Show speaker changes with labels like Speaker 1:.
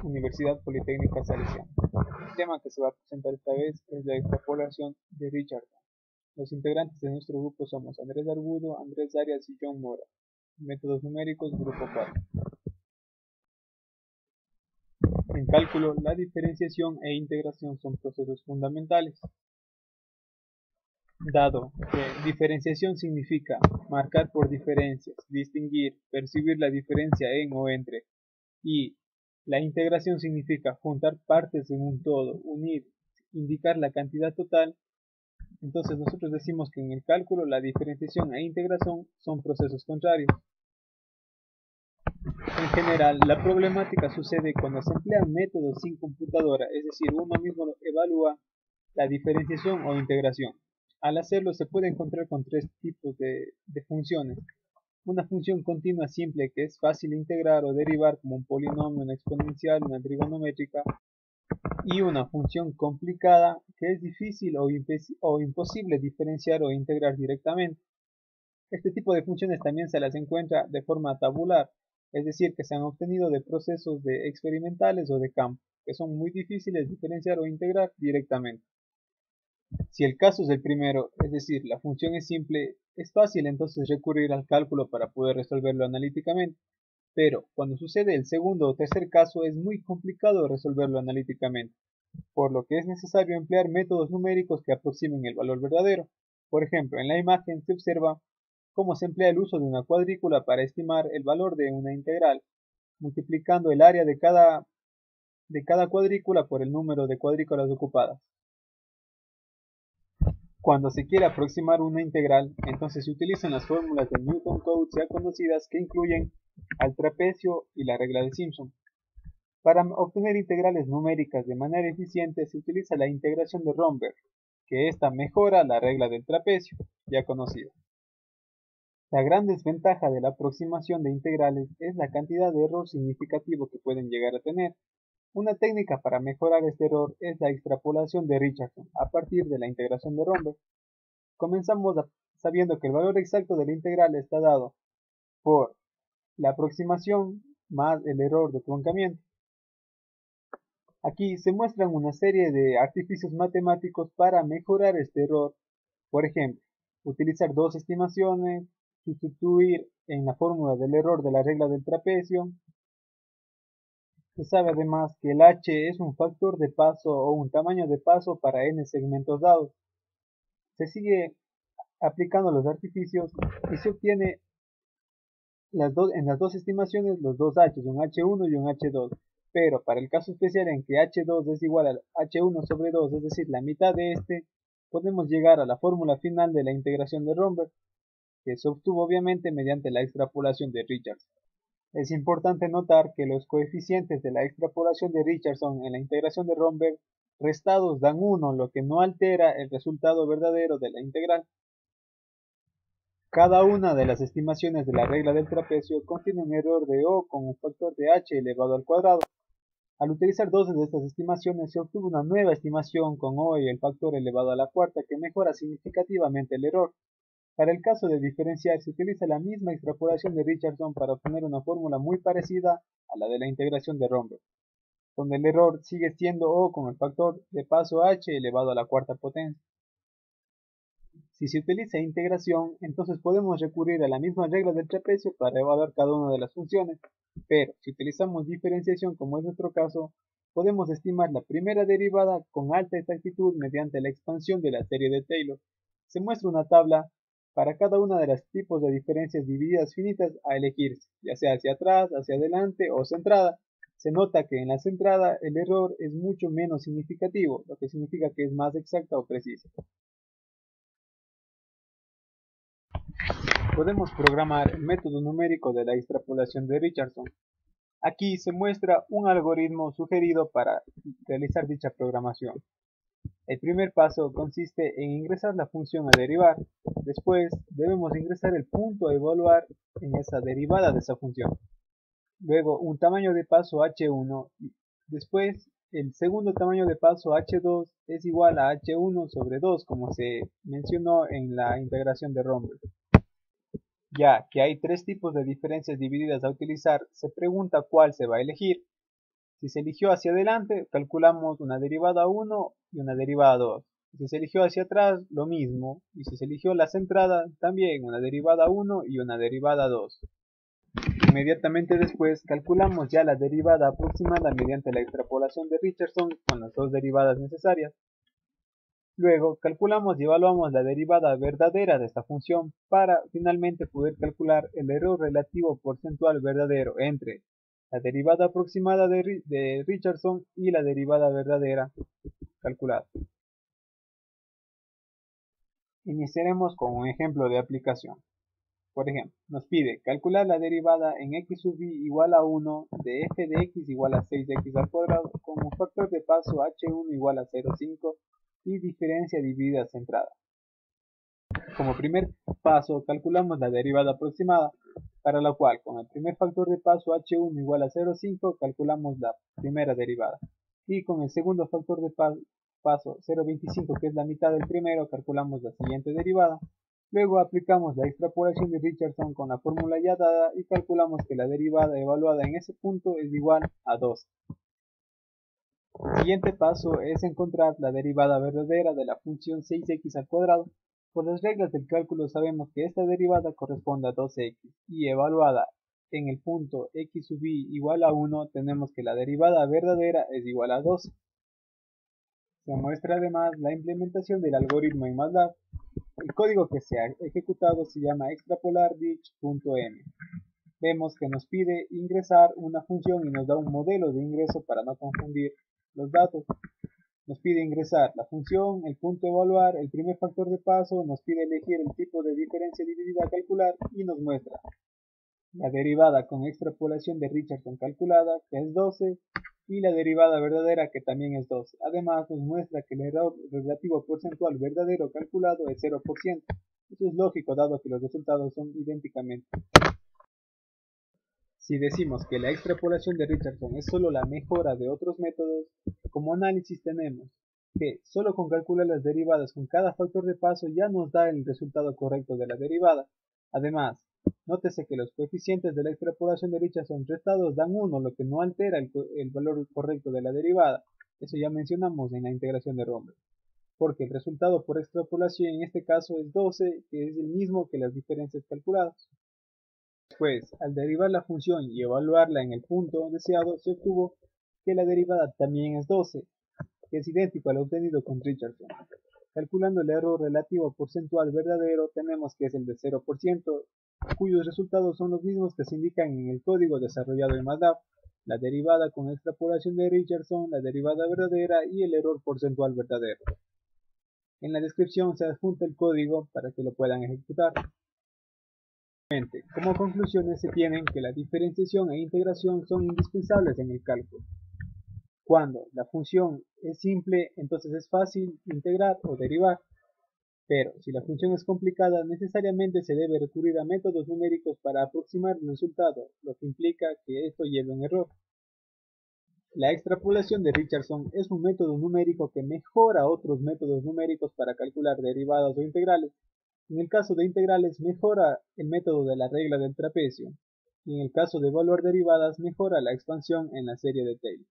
Speaker 1: Universidad Politécnica Salesiana. El tema que se va a presentar esta vez es la extrapolación de Richardson. Los integrantes de nuestro grupo somos Andrés Argudo, Andrés Arias y John Mora. Métodos numéricos, grupo 4. En cálculo, la diferenciación e integración son procesos fundamentales. Dado que diferenciación significa marcar por diferencias, distinguir, percibir la diferencia en o entre, y la integración significa juntar partes en un todo, unir, indicar la cantidad total, entonces nosotros decimos que en el cálculo la diferenciación e integración son procesos contrarios. En general, la problemática sucede cuando se emplean métodos sin computadora, es decir, uno mismo evalúa la diferenciación o integración. Al hacerlo se puede encontrar con tres tipos de funciones. Una función continua simple que es fácil integrar o derivar como un polinomio, una exponencial, una trigonométrica, y una función complicada que es difícil o imposible diferenciar o integrar directamente. Este tipo de funciones también se las encuentra de forma tabular, es decir, que se han obtenido de procesos experimentales o de campo, que son muy difíciles de diferenciar o integrar directamente. Si el caso es el primero, es decir, la función es simple, es fácil entonces recurrir al cálculo para poder resolverlo analíticamente, pero cuando sucede el segundo o tercer caso es muy complicado resolverlo analíticamente, por lo que es necesario emplear métodos numéricos que aproximen el valor verdadero. Por ejemplo, en la imagen se observa cómo se emplea el uso de una cuadrícula para estimar el valor de una integral, multiplicando el área de cada cuadrícula por el número de cuadrículas ocupadas. Cuando se quiere aproximar una integral, entonces se utilizan las fórmulas de Newton-Cotes ya conocidas que incluyen al trapecio y la regla de Simpson. Para obtener integrales numéricas de manera eficiente se utiliza la integración de Romberg, que ésta mejora la regla del trapecio, ya conocida. La gran desventaja de la aproximación de integrales es la cantidad de error significativo que pueden llegar a tener. Una técnica para mejorar este error es la extrapolación de Richardson a partir de la integración de Romberg. Comenzamos sabiendo que el valor exacto de la integral está dado por la aproximación más el error de truncamiento. Aquí se muestran una serie de artificios matemáticos para mejorar este error. Por ejemplo, utilizar dos estimaciones, sustituir en la fórmula del error de la regla del trapecio. Se sabe además que el h es un factor de paso o un tamaño de paso para n segmentos dados. Se sigue aplicando los artificios y se obtiene en las dos estimaciones los dos h, un h1 y un h2. Pero para el caso especial en que h2 es igual al h1 sobre 2, es decir, la mitad de este, podemos llegar a la fórmula final de la integración de Romberg, que se obtuvo obviamente mediante la extrapolación de Richardson. Es importante notar que los coeficientes de la extrapolación de Richardson en la integración de Romberg restados dan 1, lo que no altera el resultado verdadero de la integral. Cada una de las estimaciones de la regla del trapecio contiene un error de O con un factor de h elevado al cuadrado. Al utilizar dos de estas estimaciones se obtuvo una nueva estimación con O y el factor elevado a la cuarta que mejora significativamente el error. Para el caso de diferenciar se utiliza la misma extrapolación de Richardson para obtener una fórmula muy parecida a la de la integración de Romberg, donde el error sigue siendo O con el factor de paso h elevado a la cuarta potencia. Si se utiliza integración, entonces podemos recurrir a la misma regla del trapecio para evaluar cada una de las funciones, pero si utilizamos diferenciación como es nuestro caso, podemos estimar la primera derivada con alta exactitud mediante la expansión de la serie de Taylor. Se muestra una tabla para cada una de los tipos de diferencias divididas finitas a elegirse, ya sea hacia atrás, hacia adelante o centrada. Se nota que en la centrada el error es mucho menos significativo, lo que significa que es más exacta o precisa. Podemos programar el método numérico de la extrapolación de Richardson. Aquí se muestra un algoritmo sugerido para realizar dicha programación. El primer paso consiste en ingresar la función a derivar. Después debemos ingresar el punto a evaluar en esa derivada de esa función. Luego un tamaño de paso h1 y después el segundo tamaño de paso h2 es igual a h1 sobre 2 como se mencionó en la integración de Romberg. Ya que hay tres tipos de diferencias divididas a utilizar, se pregunta cuál se va a elegir. Si se eligió hacia adelante, calculamos una derivada 1 y una derivada 2. Si se eligió hacia atrás, lo mismo. Y si se eligió la centrada, también una derivada 1 y una derivada 2. Inmediatamente después, calculamos ya la derivada aproximada mediante la extrapolación de Richardson con las dos derivadas necesarias. Luego, calculamos y evaluamos la derivada verdadera de esta función para finalmente poder calcular el error relativo porcentual verdadero entre la derivada aproximada de Richardson y la derivada verdadera calculada. Iniciaremos con un ejemplo de aplicación. Por ejemplo, nos pide calcular la derivada en x sub i igual a 1 de f de x igual a 6x al cuadrado con un factor de paso h1 igual a 0,5 y diferencia dividida centrada. Como primer paso, calculamos la derivada aproximada, para la cual con el primer factor de paso h1 igual a 0,5 calculamos la primera derivada. Y con el segundo factor de paso 0,25, que es la mitad del primero, calculamos la siguiente derivada. Luego aplicamos la extrapolación de Richardson con la fórmula ya dada y calculamos que la derivada evaluada en ese punto es igual a 2. El siguiente paso es encontrar la derivada verdadera de la función 6x al cuadrado. Por las reglas del cálculo sabemos que esta derivada corresponde a 2x y evaluada en el punto x sub i igual a 1 tenemos que la derivada verdadera es igual a 12. Se muestra además la implementación del algoritmo en MATLAB. El código que se ha ejecutado se llama extrapolarditch.m. Vemos que nos pide ingresar una función y nos da un modelo de ingreso para no confundir los datos. Nos pide ingresar la función, el punto a evaluar, el primer factor de paso, nos pide elegir el tipo de diferencia dividida a calcular y nos muestra la derivada con extrapolación de Richardson calculada, que es 12, y la derivada verdadera, que también es 12. Además nos muestra que el error relativo porcentual verdadero calculado es 0%. Esto es lógico dado que los resultados son idénticamente. Si decimos que la extrapolación de Richardson es solo la mejora de otros métodos, como análisis tenemos que solo con calcular las derivadas con cada factor de paso ya nos da el resultado correcto de la derivada. Además, nótese que los coeficientes de la extrapolación de Richardson restados dan 1, lo que no altera el valor correcto de la derivada. Eso ya mencionamos en la integración de Romberg. Porque el resultado por extrapolación en este caso es 12, que es el mismo que las diferencias calculadas. Después, al derivar la función y evaluarla en el punto deseado, se obtuvo que la derivada también es 12, que es idéntico al obtenido con Richardson. Calculando el error relativo porcentual verdadero, tenemos que es el de 0%, cuyos resultados son los mismos que se indican en el código desarrollado en MATLAB, la derivada con extrapolación de Richardson, la derivada verdadera y el error porcentual verdadero. En la descripción se adjunta el código para que lo puedan ejecutar. Como conclusiones se tienen que la diferenciación e integración son indispensables en el cálculo. Cuando la función es simple, entonces es fácil integrar o derivar, pero si la función es complicada, necesariamente se debe recurrir a métodos numéricos para aproximar el resultado, lo que implica que esto lleve a un error. La extrapolación de Richardson es un método numérico que mejora otros métodos numéricos para calcular derivadas o integrales. En el caso de integrales mejora el método de la regla del trapecio, y en el caso de evaluar derivadas mejora la expansión en la serie de Taylor.